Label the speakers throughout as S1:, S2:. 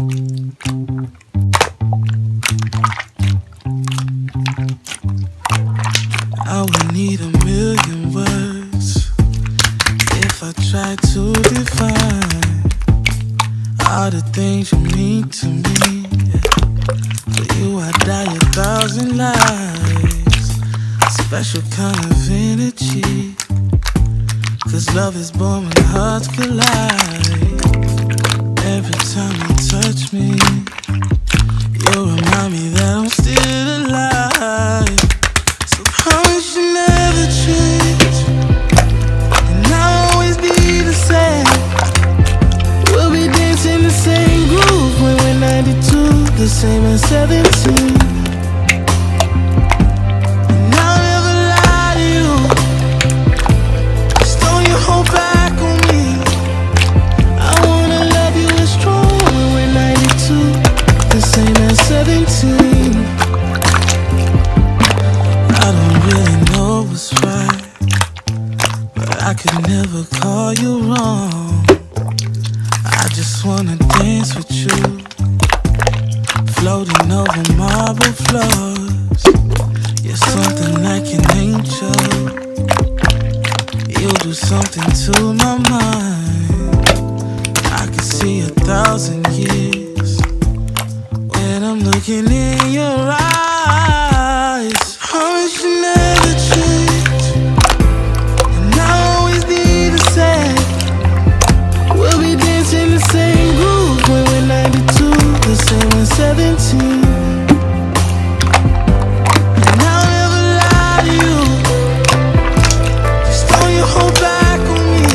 S1: I would need a million words if I tried to define all the things you mean to me. For you I'd die 1,000 lives. Special kind of energy, 'cause love is born when hearts collide. Every time you touch me, you remind me that I'm still alive. So promise you never change, and I'll always be the same. We'll be dancing the same groove when we're 92, the same as 17. And I'll never lie to you, just don't you hold back on me. I wanna love you as strong when we're 92, the same as 17. I don't really know what's right, but I could never call you wrong. I just wanna dance with you, floating over marble floors. You're something like an angel, you do something to my mind. I can see 1,000 years when I'm looking in your eyes. Promise you never change, and I'll always be the same. We'll be dancing the same groove when we're 92, the same as 17. And I'll never lie to you, just don't you hold back on me.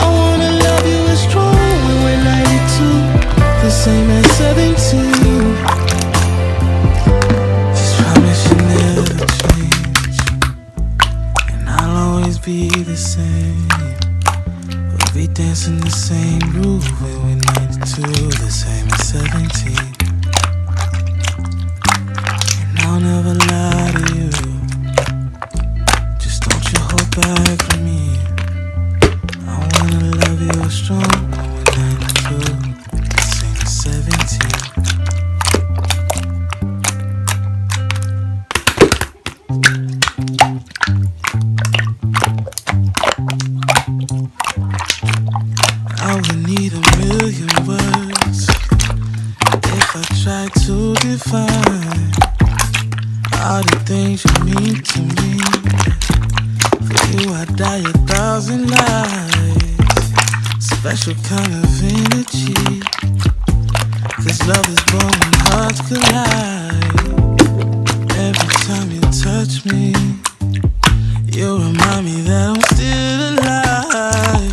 S1: I wanna love you as strong when we're 92, the same as 17. Just promise you never change, and I'll always be the same. We'll be dancing the same groove when we're 92, the same as 17. And I'll never lie to you, just don't you hold back from me. I wanna love you strong when we're 92, the same as 17. I would need a million words if I tried to define all the things you mean to me. For you I'd die 1,000 lives. Special kind of energy, 'cause love is born when hearts collide. Every time you touch me, you remind me that I'm still alive.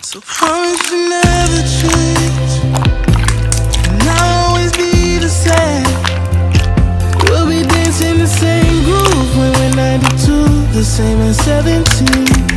S1: So promise you never change, and I'll always be the same. We'll be dancing the same groove when we're 92, the same as 17.